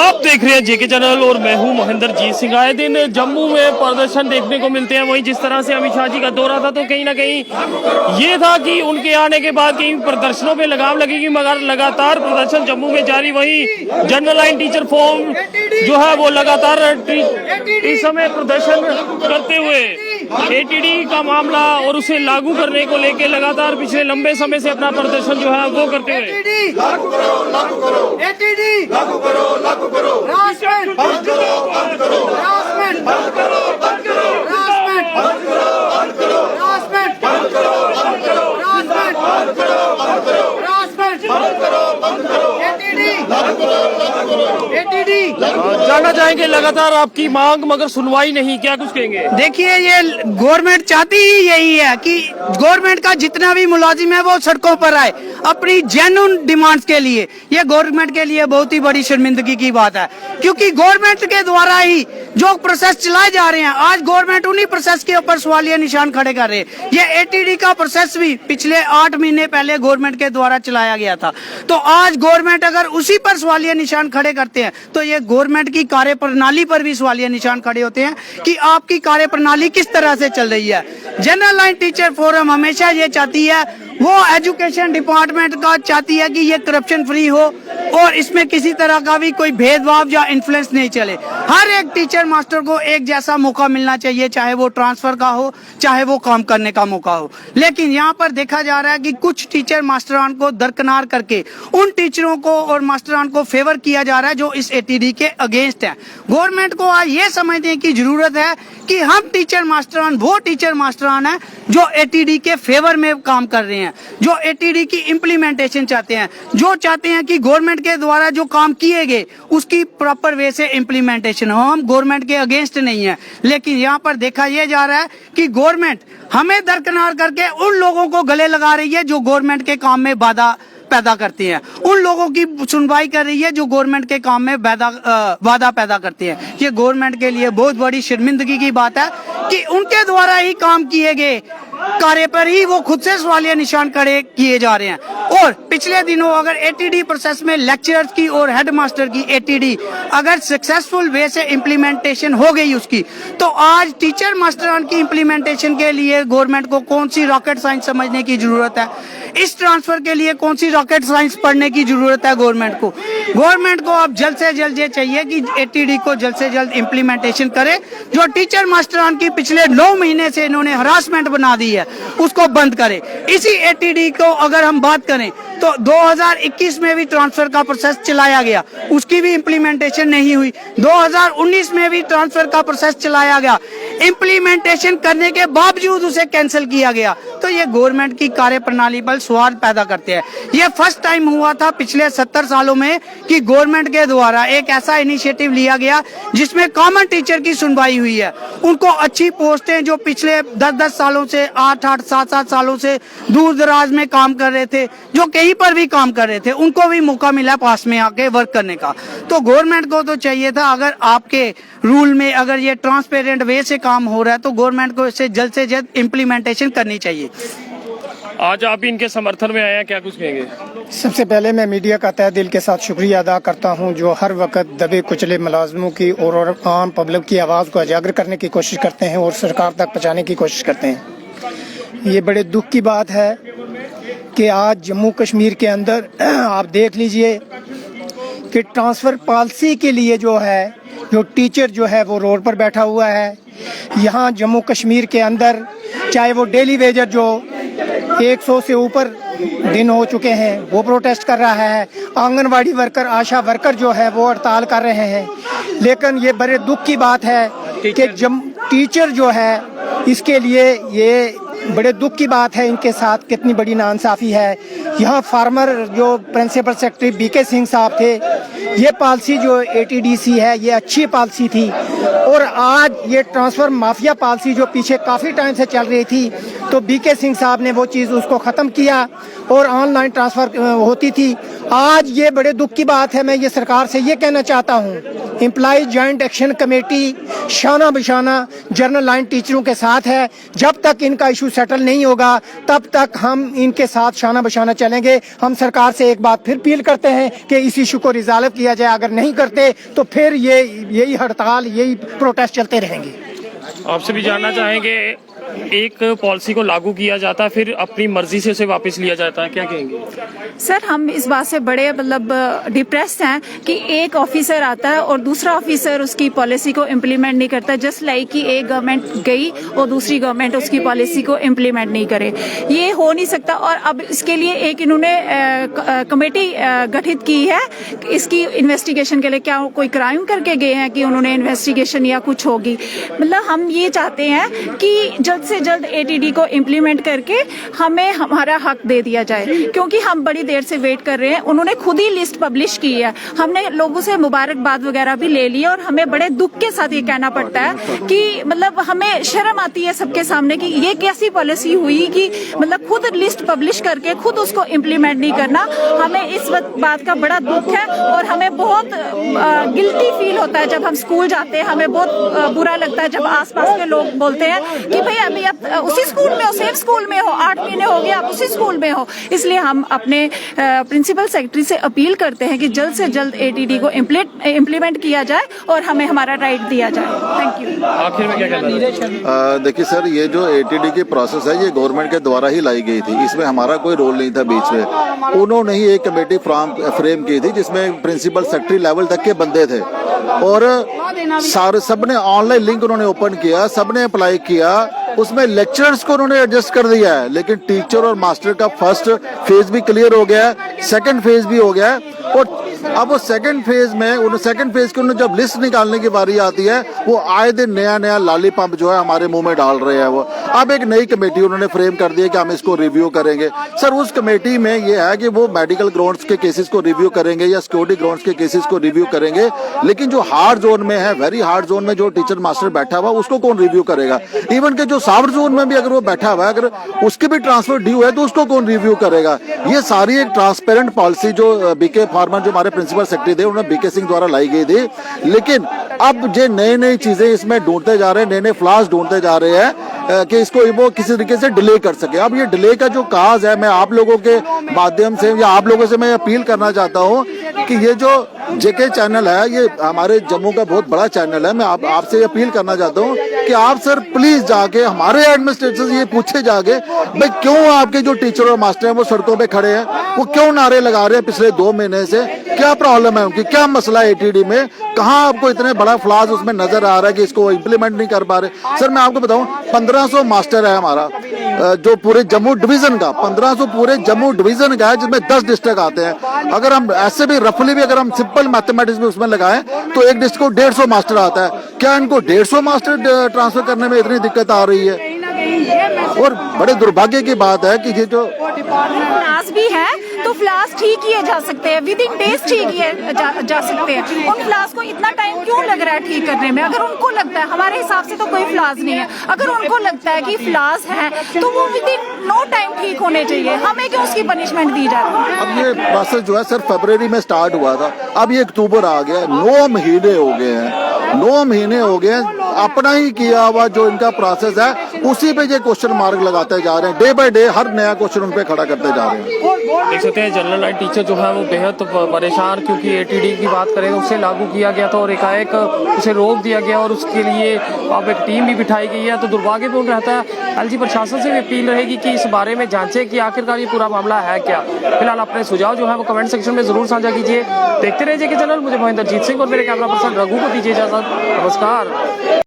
आप देख रहे हैं जेके चैनल और मैं हूं महेंद्र जीत सिंह। आए दिन जम्मू में प्रदर्शन देखने को मिलते हैं। वहीं जिस तरह से अमित शाह जी का दौरा था तो कहीं ना कहीं ये था कि उनके आने के बाद कहीं प्रदर्शनों पे लगाम लगेगी, मगर लगातार प्रदर्शन जम्मू में जारी। वहीं जनरल लाइन टीचर फॉर्म जो है वो लगातार इस समय प्रदर्शन करते हुए एटीडी का मामला और उसे लागू करने को लेकर लगातार पिछले लंबे समय से अपना प्रदर्शन जो है वो करते हुए लागू करो हरासमेंट बंद करो हरासमेंट बंद करो हरासमेंट बंद करो हरासमेंट बंद करो हरासमेंट बंद करो एटीडी जानना चाहेंगे लगातार आपकी मांग मगर सुनवाई नहीं, क्या कुछ कहेंगे? देखिए, ये गवर्नमेंट चाहती ही यही है कि गवर्नमेंट का जितना भी मुलाजिम है वो सड़कों पर आए अपनी जेन्युइन डिमांड्स के लिए। ये गवर्नमेंट के लिए बहुत ही बड़ी शर्मिंदगी की बात है, क्योंकि गवर्नमेंट के द्वारा ही जो प्रोसेस चलाए जा रहे हैं, आज गवर्नमेंट उन्हीं प्रोसेस के ऊपर सवालिया निशान खड़े कर रहे हैं। ये एटीडी का प्रोसेस भी पिछले 8 महीने पहले गवर्नमेंट के द्वारा चलाया गया था, तो आज गवर्नमेंट अगर उसी पर सवालिया निशान खड़े करते हैं तो ये गवर्नमेंट की कार्यप्रणाली पर भी सवालिया निशान खड़े होते हैं कि आपकी कार्यप्रणाली किस तरह से चल रही है। जनरल लाइन टीचर फोरम हमेशा ये चाहती है, वो एजुकेशन डिपार्टमेंट का चाहती है कि ये करप्शन फ्री हो और इसमें किसी तरह का भी कोई भेदभाव या इन्फ्लुएंस नहीं चले। हर एक टीचर मास्टर को एक जैसा मौका मिलना चाहिए, चाहे वो ट्रांसफर का हो चाहे वो काम करने का मौका हो। लेकिन यहाँ पर देखा जा रहा है कि कुछ टीचर मास्टरान को दरकिनार करके उन टीचरों को और मास्टरान को फेवर किया जा रहा है जो इस एटीडी के अगेंस्ट है। गवर्नमेंट को आज ये समझने की जरूरत है कि हम टीचर मास्टरान वो टीचर मास्टरान है जो एटीडी के फेवर में काम कर रहे हैं, जो एटीडी की इम्प्लीमेंटेशन चाहते हैं, जो चाहते हैं कि गवर्नमेंट के द्वारा जो काम किए गए उसकी प्रॉपर वे से इम्प्लीमेंटेशन हो। हम गवर्नमेंट के अगेंस्ट नहीं है, लेकिन यहाँ पर देखा यह जा रहा है कि गवर्नमेंट हमें दरकिनार करके उन लोगों को गले लगा रही है जो गवर्नमेंट के काम में बाधा पैदा करती हैं, उन लोगों की सुनवाई कर रही है जो गवर्नमेंट के काम में बाधा पैदा करती हैं। ये गवर्नमेंट के लिए बहुत बड़ी शर्मिंदगी की बात है कि उनके द्वारा ही काम किए गए कार्य पर ही वो खुद से सवालिया निशान खड़े किए जा रहे हैं। और पिछले दिनों अगर एटीडी प्रोसेस में लेक्चरर्स की और हेडमास्टर की एटीडी अगर सक्सेसफुल वे से इम्प्लीमेंटेशन हो गई उसकी, तो आज टीचर मास्टरान की इम्प्लीमेंटेशन के लिए गवर्नमेंट को कौन सी रॉकेट साइंस समझने की जरूरत है? इस ट्रांसफर के लिए कौन सी रॉकेट साइंस पढ़ने की जरूरत है गवर्नमेंट को? गवर्नमेंट को अब जल्द से जल्द ये चाहिए कि एटीडी को जल्द से जल्द इम्प्लीमेंटेशन करे। जो टीचर मास्टरान की पिछले 9 महीने से इन्होंने हरासमेंट बना दी है उसको बंद करे। इसी एटीडी को अगर हम बात करें तो 2021 में भी ट्रांसफर का प्रोसेस चलाया गया, उसकी भी इम्प्लीमेंटेशन नहीं हुई। 2019 में भी ट्रांसफर का प्रोसेस चलाया गया, इम्प्लीमेंटेशन करने के बावजूद उसे कैंसिल किया गया। तो ये गवर्नमेंट की कार्यप्रणाली पर सवाल पैदा करते हैं। ये फर्स्ट टाइम हुआ था पिछले 70 सालों में कि गवर्नमेंट के द्वारा एक ऐसा इनिशिएटिव लिया गया जिसमें कॉमन टीचर की सुनवाई हुई है। उनको अच्छी पोस्टें जो पिछले 10-10 सालों से 8-8 7-7 सालों से दूर दराज में काम कर रहे थे, जो कहीं पर भी काम कर रहे थे, उनको भी मौका मिला पास में आके वर्क करने का। तो गवर्नमेंट को तो चाहिए था, अगर आपके रूल में अगर ये ट्रांसपेरेंट वे से काम हो रहा है तो गवर्नमेंट को इसे जल्द से जल्द इम्प्लीमेंटेशन करनी चाहिए। आज आप इनके समर्थन में आए हैं, क्या कुछ कहेंगे? सबसे पहले मैं मीडिया का तहे दिल के साथ शुक्रिया अदा करता हूं जो हर वक्त दबे कुचले मुलाजमों की और आम पब्लिक की आवाज़ को उजागर करने की कोशिश करते हैं और सरकार तक पहुंचाने की कोशिश करते हैं। ये बड़े दुख की बात है कि आज जम्मू कश्मीर के अंदर आप देख लीजिए कि ट्रांसफ़र पॉलिसी के लिए जो है जो टीचर जो है वो रोड पर बैठा हुआ है। यहाँ जम्मू कश्मीर के अंदर चाहे वो डेली वेजर जो 100 से ऊपर दिन हो चुके हैं वो प्रोटेस्ट कर रहा है, आंगनवाड़ी वर्कर आशा वर्कर जो है वो हड़ताल कर रहे हैं। लेकिन ये बड़े दुख की बात है कि टीचर जो है इसके लिए ये बड़े दुख की बात है, इनके साथ कितनी बड़ी नाइंसाफ़ी है। यहाँ फार्मर जो प्रिंसिपल सेक्रेटरी बीके सिंह साहब थे, ये पॉलिसी जो एटीडीसी है ये अच्छी पॉलिसी थी और आज ये ट्रांसफ़र माफिया पॉलिसी जो पीछे काफ़ी टाइम से चल रही थी तो बीके सिंह साहब ने वो चीज़ उसको ख़त्म किया और ऑनलाइन ट्रांसफ़र होती थी। आज ये बड़े दुख की बात है। मैं ये सरकार से ये कहना चाहता हूँ एम्प्लॉय जॉइंट एक्शन कमेटी शाना बिशाना जनरल लाइन टीचरों के साथ है। जब तक इनका इशू सेटल नहीं होगा तब तक हम इनके साथ शाना बिशाना चलेंगे। हम सरकार से एक बात फिर अपील करते हैं कि इस इशू को रिजॉल्व किया जाए। अगर नहीं करते तो फिर यही हड़ताल, यही प्रोटेस्ट चलते रहेंगे। आपसे भी जानना चाहेंगे, एक पॉलिसी को लागू किया जाता है फिर अपनी मर्जी से उसे वापस लिया जाता है, क्या कहेंगे? सर, हम इस बात से बड़े डिप्रेस्ड हैं कि एक ऑफिसर आता है और दूसरा ऑफिसर उसकी पॉलिसी को इम्प्लीमेंट नहीं करता। जस्ट लाइक कि एक गवर्नमेंट गई और दूसरी गवर्नमेंट उसकी पॉलिसी को इम्प्लीमेंट नहीं करे, ये हो नहीं सकता। और अब इसके लिए एक इन्होंने कमेटी गठित की है इसकी इन्वेस्टिगेशन के लिए। क्या कोई क्राइम करके गए हैं कि उन्होंने इन्वेस्टिगेशन या कुछ होगी? मतलब हम ये चाहते हैं कि जल्द से जल्द एटीडी को इम्प्लीमेंट करके हमें हमारा हक दे दिया जाए, क्योंकि हम बड़ी देर से वेट कर रहे हैं। उन्होंने खुद ही लिस्ट पब्लिश की है, हमने लोगों से मुबारकबाद वगैरह भी ले ली और हमें बड़े दुख के साथ ये कहना पड़ता है कि मतलब हमें शर्म आती है सबके सामने कि ये कैसी पॉलिसी हुई कि मतलब खुद लिस्ट पब्लिश करके खुद उसको इम्प्लीमेंट नहीं करना। हमें इस बात का बड़ा दुख है और हमें बहुत गिल्टी फील होता है जब हम स्कूल जाते हैं। हमें बहुत बुरा लगता है जब आसपास के लोग बोलते हैं कि भाई अभी आप उसी स्कूल में हो, सेम स्कूल में हो, 8 महीने हो गए आप उसी स्कूल में हो। इसलिए हम अपने प्रिंसिपल सेक्रेटरी से अपील करते हैं कि जल्द से जल्द एटीडी को इम्प्लीमेंट किया जाए और हमें हमारा राइट दिया जाए। Thank you. आखिर में क्या कहना? देखिए सर, ये जो एटीडी की प्रोसेस है ये गवर्नमेंट के द्वारा ही लाई गई थी, इसमें हमारा कोई रोल नहीं था बीच में। उन्होंने ही एक कमेटी फ्रेम की थी जिसमें प्रिंसिपल सेक्रेटरी लेवल तक के बंदे थे और सारे सबने ऑनलाइन लिंक उन्होंने ओपन किया, सबने अप्लाई किया। उसमें लेक्चरर्स को उन्होंने एडजस्ट कर दिया है, लेकिन टीचर और मास्टर का फर्स्ट फेज भी क्लियर हो गया है, सेकंड फेज भी हो गया है। और अब वो सेकंड फेज की उन्होंने जब लिस्ट निकालने की बारी आती है, वो आए दिन नया नया लॉलीपॉप जो है हमारे मुंह में डाल रहे हैं। वो अब एक नई कमेटी उन्होंने फ्रेम कर दी है कि हम इसको रिव्यू करेंगे। सर, उस कमेटी में ये है कि वो मेडिकल ग्राउंड्स के केसेस को रिव्यू करेंगे या सिक्योरिटी ग्राउंड्स के केसेस को रिव्यू करेंगे, लेकिन जो हार्ड जोन में है, वेरी हार्ड जोन में जो टीचर मास्टर बैठा हुआ उसको कौन रिव्यू करेगा? इवन के जो सॉफ्ट जोन में भी अगर वो बैठा हुआ है, अगर उसके भी ट्रांसफर ड्यू है तो उसको कौन रिव्यू करेगा? ये सारी एक ट्रांसपेरेंट पॉलिसी जो बीके फॉर्मन जो हमारे प्रिंसिपल सेक्रेटरी थे उन्होंने बीके सिंह द्वारा लाई गई थी, लेकिन अब जो नई चीजें इसमें ढूंढते जा रहे हैं, नए फ्लॉज ढूंढते जा रहे हैं कि इसको वो किसी तरीके से डिले कर सके। अब ये डिले का जो काज है, मैं आप लोगों के माध्यम से या आप लोगों से मैं अपील करना चाहता हूँ कि ये जो जेके चैनल है ये हमारे जम्मू का बहुत बड़ा चैनल है। मैं आपसे अपील करना चाहता हूँ कि आप सर प्लीज जाके हमारे एडमिनिस्ट्रेशन से ये पूछे जाके भाई क्यों आपके जो टीचर और मास्टर हैं वो सड़कों पे खड़े हैं, वो क्यों नारे लगा रहे हैं पिछले 2 महीने से? क्या प्रॉब्लम है उनकी? क्या मसला है एटीडी में? कहाँ आपको इतने बड़ा फ्लॉज उसमें नजर आ रहा है कि इसको इम्प्लीमेंट नहीं कर पा रहे? सर, मैं आपको बताऊं 1500 मास्टर है हमारा जो पूरे जम्मू डिवीजन का, 1500 पूरे जम्मू डिवीजन का है जिसमें 10 डिस्ट्रिक्ट आते हैं। अगर हम ऐसे भी रफली भी अगर हम सिंपल मैथमेटिक्स में उसमें लगाएं तो एक डिस्ट्रिक्ट को 150 मास्टर आता है। क्या इनको 150 मास्टर ट्रांसफर करने में इतनी दिक्कत आ रही है? और बड़े दुर्भाग्य की बात है कि ये जो फ्लॉज भी है तो फ्लॉज ठीक किए जा सकते हैं, विद इन डेज ठीक किए जा सकते हैं। उन फ्लॉज को इतना टाइम क्यों लग रहा है ठीक करने में? अगर उनको लगता है, हमारे हिसाब से तो कोई फ्लॉज नहीं है, अगर उनको लगता है कि फ्लॉज है तो वो विद इन नो टाइम ठीक होने चाहिए। हमें क्यों उसकी पनिशमेंट दी जा रही है? अब ये प्रोसेस जो है सर फरवरी में स्टार्ट हुआ था, अब ये अक्टूबर आ गया, 9 महीने हो गए हैं, 9 महीने हो गए। अपना ही किया हुआ जो इनका प्रोसेस है उसी पे ये क्वेश्चन मार्क लगाते जा रहे हैं। डे बाय डे हर नया क्वेश्चन उन पे खड़ा करते जा रहे हैं। देख सकते हैं जनरल लाइन टीचर जो है वो बेहद परेशान, क्योंकि एटीडी की बात करें तो उसे लागू किया गया था और एकाएक उसे रोक दिया गया और उसके लिए अब एक टीम भी बिठाई गई है। तो दुर्भाग्यपूर्ण रहता है। एलजी प्रशासन से भी अपील रहेगी कि इस बारे में जांचे कि आखिरकार ये पूरा मामला है क्या। फिलहाल अपने सुझाव जो है वो कमेंट सेक्शन में जरूर साझा कीजिए। देखते रहिए जेके चैनल। मुझे महेंद्रजीत सिंह और मेरे कैमरा पर्सन रघु को दीजिए इजाजत। नमस्कार।